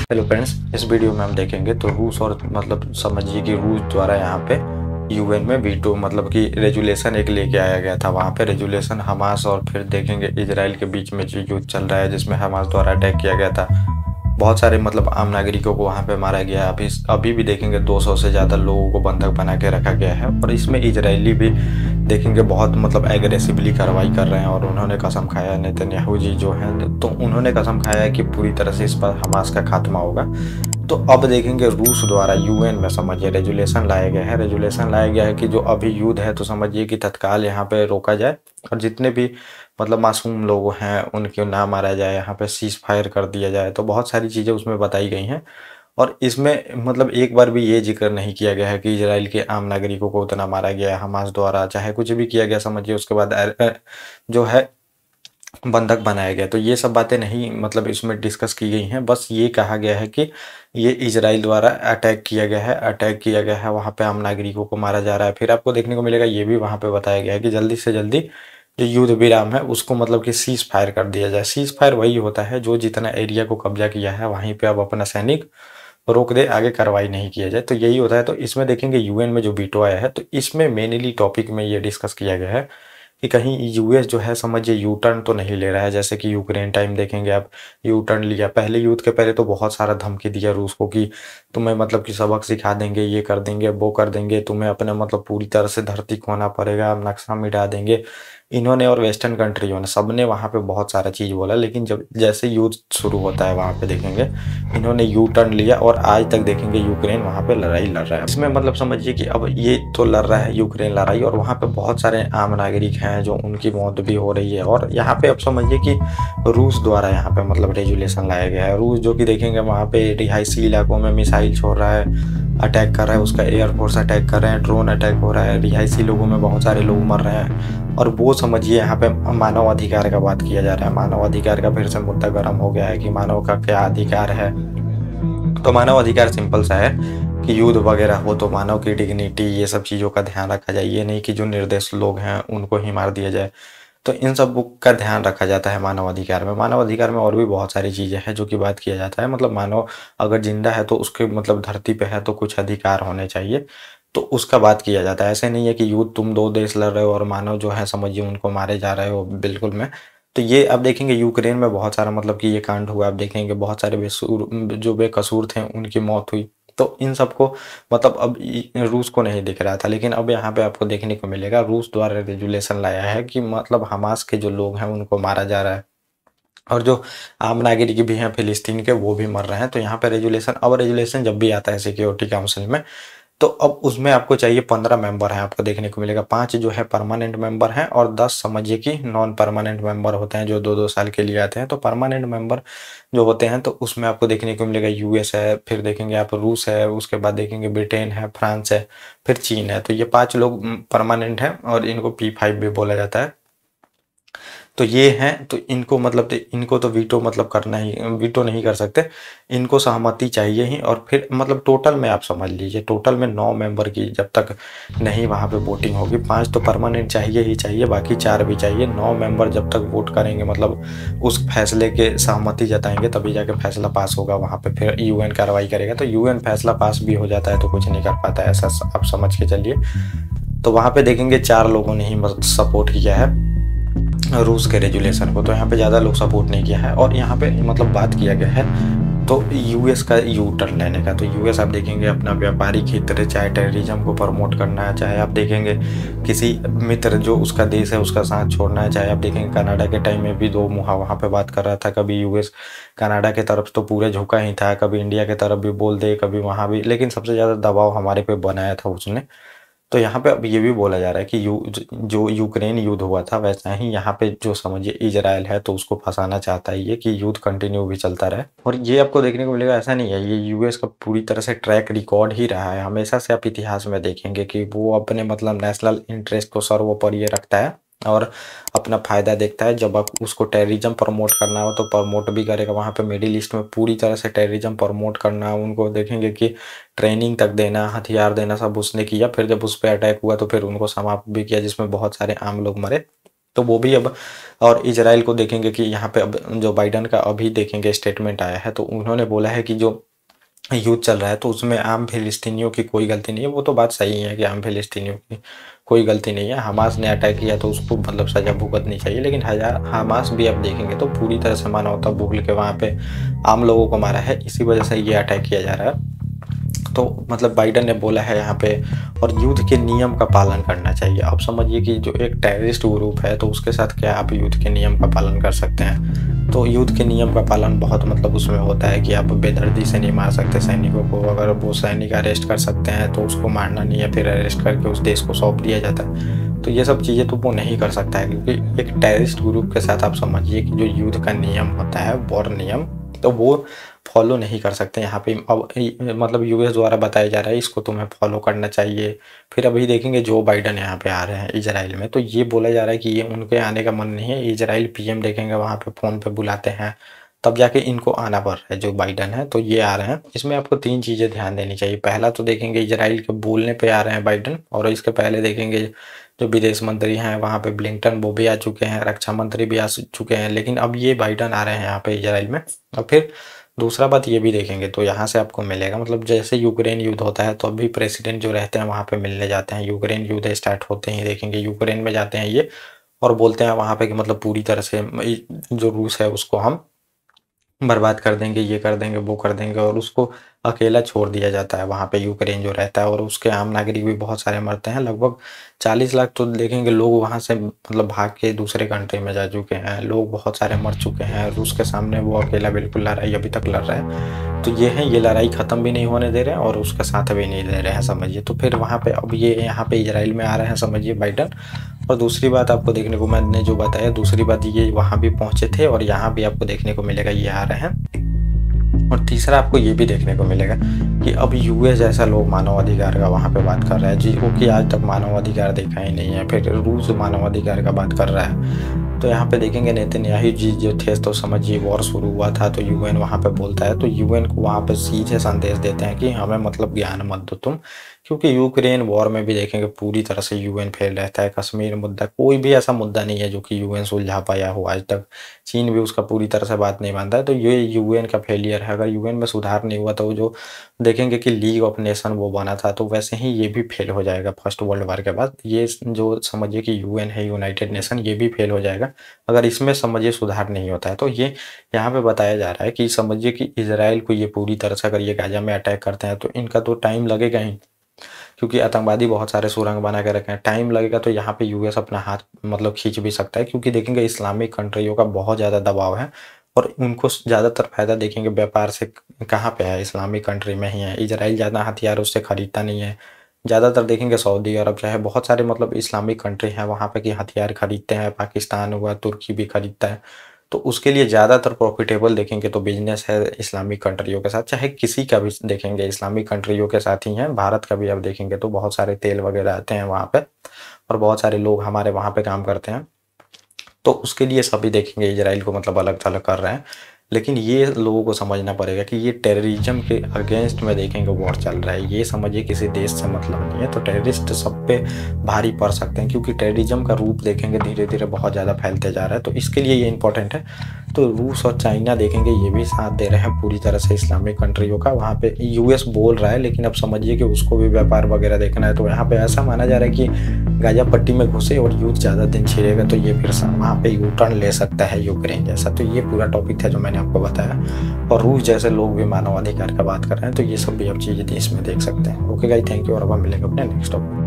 Hello friends, इस video में हम देखेंगे तो रूस और समझिए कि रूस द्वारा यहाँ पे यूएन में वीटो कि रेजुलेशन एक लेके आया गया था। वहाँ पे रेजुलेशन हमास और फिर देखेंगे इजराइल के बीच में जो युद्ध चल रहा है जिसमें हमास द्वारा अटैक किया गया था। बहुत सारे आम नागरिकों को वहाँ पे मारा गया है। अभी भी देखेंगे 200 से ज़्यादा लोगों को बंधक बना के रखा गया है और इसमें इजरायली भी देखेंगे बहुत एग्रेसिवली कार्रवाई कर रहे हैं और उन्होंने कसम खाया, नेतन्याहू जी जो हैं तो उन्होंने कसम खाया है कि पूरी तरह से इस पर हमास का खात्मा होगा। तो अब देखेंगे रूस द्वारा यूएन में समझिए रेजुलेशन लाया गया है। रेजुलेशन लाया गया है कि जो अभी युद्ध है तो समझिए कि तत्काल यहाँ पे रोका जाए और जितने भी मासूम लोग हैं उनको ना मारा जाए, यहाँ पे सीज फायर कर दिया जाए। तो बहुत सारी चीज़ें उसमें बताई गई हैं और इसमें एक बार भी ये जिक्र नहीं किया गया है कि इजराइल के आम नागरिकों को उतना मारा गया है हमास द्वारा, चाहे कुछ भी किया गया समझिए। उसके बाद जो है बंधक बनाया गया, तो ये सब बातें नहीं इसमें डिस्कस की गई हैं। बस ये कहा गया है कि ये इजराइल द्वारा अटैक किया गया है, वहाँ पे आम नागरिकों को मारा जा रहा है। फिर आपको देखने को मिलेगा ये भी वहाँ पे बताया गया है कि जल्दी से जल्दी जो युद्ध विराम है उसको कि सीज फायर कर दिया जाए। सीज फायर वही होता है जो जितना एरिया को कब्जा किया है वहीं पे अब अपना सैनिक रोक दे, आगे कार्रवाई नहीं किया जाए, तो यही होता है। तो इसमें देखेंगे यूएन में जो वीटो आया है तो इसमें मेनली टॉपिक में ये डिस्कस किया गया है कि कहीं यूएस जो है समझिए यू टर्न तो नहीं ले रहा है। जैसे कि यूक्रेन टाइम देखेंगे आप, यू टर्न लिया। पहले युद्ध के पहले तो बहुत सारा धमकी दिया रूस को कि तुम्हें कि सबक सिखा देंगे, ये कर देंगे, वो कर देंगे, तुम्हें अपने पूरी तरह से धरती खोना पड़ेगा, नक्शा मिटा देंगे। इन्होंने और वेस्टर्न कंट्रियों ने सबने वहाँ पे बहुत सारा चीज़ बोला, लेकिन जब जैसे युद्ध शुरू होता है वहाँ पे देखेंगे इन्होंने यू टर्न लिया और आज तक देखेंगे यूक्रेन वहाँ पे लड़ाई लड़ रहा है। इसमें समझिए कि अब ये तो लड़ रहा है यूक्रेन लड़ाई और वहाँ पे बहुत सारे आम नागरिक हैं जो उनकी मौत भी हो रही है। और यहाँ पे अब समझिए कि रूस द्वारा यहाँ पे रेजुलेशन लाया गया है। रूस जो कि देखेंगे वहाँ पे रिहायशी इलाकों में मिसाइल छोड़ रहा है, अटैक कर रहा है, उसका एयरफोर्स अटैक कर रहे हैं, ड्रोन अटैक हो रहा है, रिहायशी लोगों में बहुत सारे लोग मर रहे हैं। और वो समझिए यहाँ पे मानव अधिकार का बात किया जा रहा है। मानव अधिकार का फिर से मुद्दा गर्म हो गया है कि मानव का क्या अधिकार है। तो मानव अधिकार सिंपल सा है कि युद्ध वगैरह हो तो मानव की डिग्निटी, ये सब चीज़ों का ध्यान रखा जाए। ये नहीं कि जो निर्दोष लोग हैं उनको ही मार दिया जाए। तो इन सब का ध्यान रखा जाता है मानव अधिकार में। मानव अधिकार में और भी बहुत सारी चीज़ें हैं जो कि बात किया जाता है। मानव अगर जिंदा है तो उसके धरती पे है तो कुछ अधिकार होने चाहिए, तो उसका बात किया जाता है। ऐसे नहीं है कि युद्ध तुम दो देश लड़ रहे हो और मानव जो है समझिए उनको मारे जा रहे हो बिल्कुल में। तो ये अब देखेंगे यूक्रेन में बहुत सारा कि ये कांड हुआ। आप देखेंगे बहुत सारे जो बेकसूर थे उनकी मौत हुई। तो इन सबको अब रूस को नहीं दिख रहा था, लेकिन अब यहाँ पे आपको देखने को मिलेगा रूस द्वारा रेजुलेशन लाया है कि हमास के जो लोग हैं उनको मारा जा रहा है और जो आम नागरिक भी हैं फिलिस्तीन के वो भी मर रहे हैं। तो यहाँ पे रेजुलेशन जब भी आता है सिक्योरिटी काउंसिल में तो अब उसमें आपको चाहिए 15 मेंबर हैं। आपको देखने को मिलेगा 5 जो है परमानेंट मेंबर हैं और 10 समझिए कि नॉन परमानेंट मेंबर होते हैं जो 2-2 साल के लिए आते हैं। तो परमानेंट मेंबर जो होते हैं तो उसमें आपको देखने को मिलेगा यूएस है, फिर देखेंगे आप रूस है, उसके बाद देखेंगे ब्रिटेन है, फ्रांस है, फिर चीन है। तो ये 5 लोग परमानेंट हैं और इनको P5 भी बोला जाता है। तो ये हैं, तो इनको इनको तो वीटो करना ही, वीटो नहीं कर सकते, इनको सहमति चाहिए ही। और फिर टोटल में आप समझ लीजिए टोटल में 9 मेंबर की जब तक नहीं वहाँ पे वोटिंग होगी, 5 तो परमानेंट चाहिए ही चाहिए, बाकी 4 भी चाहिए। 9 मेंबर जब तक वोट करेंगे उस फैसले के सहमति जताएंगे तभी जाके फैसला पास होगा वहाँ पे। फिर यूएन कार्रवाई करेगा तो यूएन फैसला पास भी हो जाता है तो कुछ नहीं कर पाता है, ऐसा आप समझ के चलिए। तो वहाँ पे देखेंगे 4 लोगों ने ही सपोर्ट किया है रूस के रेजुलेशन को, तो यहाँ पे ज़्यादा लोग सपोर्ट नहीं किया है। और यहाँ पे बात किया गया है तो यूएस का यू टर्न लेने का। तो यूएस आप देखेंगे अपना व्यापारिक हित है, चाहे टेररिज्म को प्रमोट करना है, चाहे आप देखेंगे किसी मित्र जो उसका देश है उसका साथ छोड़ना है, चाहे आप देखेंगे कनाडा के टाइम में भी दो मुहा वहाँ पे बात कर रहा था, कभी यूएस कनाडा की तरफ तो पूरे झुका ही था, कभी इंडिया की तरफ भी बोल दे, कभी वहाँ भी, लेकिन सबसे ज़्यादा दबाव हमारे पे बनाया था उसने। तो यहाँ पे अब ये भी बोला जा रहा है कि जो यूक्रेन युद्ध हुआ था वैसा ही यहाँ पे जो समझिए इजराइल है तो उसको फंसाना चाहता है ये कि युद्ध कंटिन्यू भी चलता रहे। और ये आपको देखने को मिलेगा, ऐसा नहीं है, ये यूएस का पूरी तरह से ट्रैक रिकॉर्ड ही रहा है हमेशा से। आप इतिहास में देखेंगे कि वो अपने नेशनल इंटरेस्ट को सर्वोपरि रखता है और अपना फ़ायदा देखता है। जब आप उसको टेररिज्म प्रमोट करना हो तो प्रमोट भी करेगा। वहाँ पे मिडिल ईस्ट में पूरी तरह से टेररिज्म प्रमोट करना, उनको देखेंगे कि ट्रेनिंग तक देना, हथियार देना, सब उसने किया। फिर जब उस पर अटैक हुआ तो फिर उनको समाप्त भी किया जिसमें बहुत सारे आम लोग मरे। तो वो भी अब, और इजराइल को देखेंगे कि यहाँ पे अब जो बाइडन का अभी देखेंगे स्टेटमेंट आया है, तो उन्होंने बोला है कि जो युद्ध चल रहा है तो उसमें आम फिलिस्तीनियों की कोई गलती नहीं है। वो तो बात सही है कि आम फिलिस्तीनियों की कोई गलती नहीं है। हमास ने अटैक किया तो उसको मतलब सज़ा भुगतनी चाहिए, लेकिन हमास भी अब देखेंगे तो पूरी तरह से मानवता भूल के वहाँ पे आम लोगों को मारा है, इसी वजह से ये अटैक किया जा रहा है। तो मतलब बाइडन ने बोला है यहाँ पे, और युद्ध के नियम का पालन करना चाहिए। अब समझिए कि जो एक टेररिस्ट ग्रुप है तो उसके साथ क्या आप युद्ध के नियम का पालन कर सकते हैं? तो युद्ध के नियम का पालन बहुत मतलब उसमें होता है कि आप बेदर्दी से नहीं मार सकते सैनिकों को। अगर वो सैनिक अरेस्ट कर सकते हैं तो उसको मारना नहीं है, फिर अरेस्ट करके उस देश को सौंप दिया जाता है। तो ये सब चीज़ें तो वो नहीं कर सकता है, क्योंकि एक टेररिस्ट ग्रुप के साथ आप समझिए कि जो युद्ध का नियम होता है, वॉर नियम, तो वो फॉलो नहीं कर सकते यहाँ पे। अब मतलब यूएस द्वारा बताया जा रहा है इसको तुम्हें फॉलो करना चाहिए। फिर अभी देखेंगे जो बाइडन यहाँ पे आ रहे हैं इजराइल में, तो ये बोला जा रहा है कि ये उनके आने का मन नहीं है। इजराइल पीएम देखेंगे वहाँ पे फ़ोन पे बुलाते हैं, तब जाके इनको आना पड़ रहा है। जो बाइडन है तो ये आ रहे हैं। इसमें आपको 3 चीज़ें ध्यान देनी चाहिए। पहला तो देखेंगे इजराइल के बोलने पे आ रहे हैं बाइडन, और इसके पहले देखेंगे जो विदेश मंत्री हैं वहाँ पे ब्लिंकन वो भी आ चुके हैं, रक्षा मंत्री भी आ चुके हैं, लेकिन अब ये बाइडन आ रहे हैं यहाँ पे इजराइल में। और फिर दूसरा बात ये भी देखेंगे तो यहाँ से आपको मिलेगा, मतलब जैसे यूक्रेन युद्ध होता है तो अभी प्रेसिडेंट जो रहते हैं वहाँ पे मिलने जाते हैं। यूक्रेन युद्ध स्टार्ट होते ही देखेंगे यूक्रेन में जाते हैं ये, और बोलते हैं वहाँ पे कि मतलब पूरी तरह से जो रूस है उसको हम बर्बाद कर देंगे, ये कर देंगे, वो कर देंगे, और उसको अकेला छोड़ दिया जाता है वहाँ पे यूक्रेन जो रहता है। और उसके आम नागरिक भी बहुत सारे मरते हैं, लगभग 40 लाख तो देखेंगे लोग वहाँ से मतलब भाग के दूसरे कंट्री में जा चुके हैं। लोग बहुत सारे मर चुके हैं। रूस के सामने वो अकेला बिल्कुल लड़ाई अभी तक लड़ रहा है। तो ये है, ये लड़ाई ख़त्म भी नहीं होने दे रहे हैं और उसका साथ भी नहीं दे रहे हैं, समझिए। तो फिर वहाँ पे अब ये यहाँ पे इजराइल में आ रहे हैं, समझिए बाइडन। और दूसरी बात आपको देखने को मैंने जो बताया, दूसरी बात ये वहाँ भी पहुँचे थे और यहाँ भी आपको देखने को मिलेगा ये आ रहे हैं। और तीसरा आपको ये भी देखने को मिलेगा कि अब यूएस जैसा लोग मानवाधिकार का वहाँ पे बात कर रहा है, जिसको कि आज तक मानवाधिकार देखा ही नहीं है। फिर रूस मानवाधिकार का बात कर रहा है। तो यहाँ पे देखेंगे नेतन्याहू जी जो थे, तो समझिए वॉर शुरू हुआ था तो यूएन वहाँ पे बोलता है, तो यूएन को वहाँ पे सीधे संदेश देते हैं कि हमें मतलब ज्ञान मत दो तुम, क्योंकि यूक्रेन वॉर में भी देखेंगे पूरी तरह से यूएन फेल रहता है। कश्मीर मुद्दा, कोई भी ऐसा मुद्दा नहीं है जो कि यूएन सुलझा पाया हो आज तक। चीन भी उसका पूरी तरह से बात नहीं मानता है। तो ये यूएन का फेलियर है। अगर यूएन में सुधार नहीं हुआ तो जो देखेंगे कि लीग ऑफ नेशन वो बना था, तो वैसे ही ये भी फेल हो जाएगा फर्स्ट वर्ल्ड वार के बाद। ये जो समझिए कि यूएन है, यूनाइटेड नेशन, ये भी फेल हो जाएगा अगर इसमें समझिए सुधार नहीं होता है। तो ये यहाँ पे बताया जा रहा है कि समझिए कि इजराइल को ये पूरी तरह से अगर ये गाजा में अटैक करते हैं तो इनका तो टाइम लगेगा ही, क्योंकि आतंकवादी बहुत सारे सुरंग बना के रखे हैं। टाइम लगेगा तो यहाँ पे यूएस अपना हाथ मतलब खींच भी सकता है, क्योंकि देखेंगे इस्लामिक कंट्रियों का बहुत ज़्यादा दबाव है और उनको ज़्यादातर फायदा देखेंगे व्यापार से कहाँ पे है, इस्लामिक कंट्री में ही है। इजराइल ज़्यादा हथियार उससे खरीदता नहीं है। ज़्यादातर देखेंगे सऊदी अरब चाहे बहुत सारे मतलब इस्लामिक कंट्री हैं वहाँ पे कि हथियार खरीदते हैं। पाकिस्तान हुआ, तुर्की भी खरीदता है। तो उसके लिए ज़्यादातर प्रॉफिटेबल देखेंगे तो बिजनेस है इस्लामिक कंट्रियों के साथ, चाहे किसी का भी देखेंगे इस्लामिक कंट्रियों के साथ ही हैं। भारत का भी अब देखेंगे तो बहुत सारे तेल वगैरह आते हैं वहाँ पे और बहुत सारे लोग हमारे वहाँ पे काम करते हैं। तो उसके लिए सभी देखेंगे इजराइल को मतलब अलग थलग कर रहे हैं। लेकिन ये लोगों को समझना पड़ेगा कि ये टेररिज्म के अगेंस्ट में देखेंगे वॉर चल रहा है। ये समझिए किसी देश से मतलब नहीं है। तो टेररिस्ट सब पे भारी पड़ सकते हैं, क्योंकि टेररिज्म का रूप देखेंगे धीरे धीरे बहुत ज़्यादा फैलते जा रहा है। तो इसके लिए ये इंपॉर्टेंट है। तो रूस और चाइना देखेंगे ये भी साथ दे रहे हैं पूरी तरह से इस्लामिक कंट्रियों का। वहाँ पे यूएस बोल रहा है, लेकिन अब समझिए कि उसको भी व्यापार वगैरह देखना है। तो यहाँ पे ऐसा माना जा रहा है कि गाजा पट्टी में घुसे और युद्ध ज़्यादा दिन छिड़ेगा तो ये फिर वहाँ पे यू टर्न ले सकता है यूक्रेन जैसा। तो ये पूरा टॉपिक था जो मैंने आपको बताया। और रूस जैसे लोग भी मानवाधिकार का बात कर रहे हैं, तो ये सब भी अब चीज़ें इसमें देख सकते हैं। ओके गाइस, थैंक यू, और अब हम मिलेंगे अपने नेक्स्ट टॉपिक।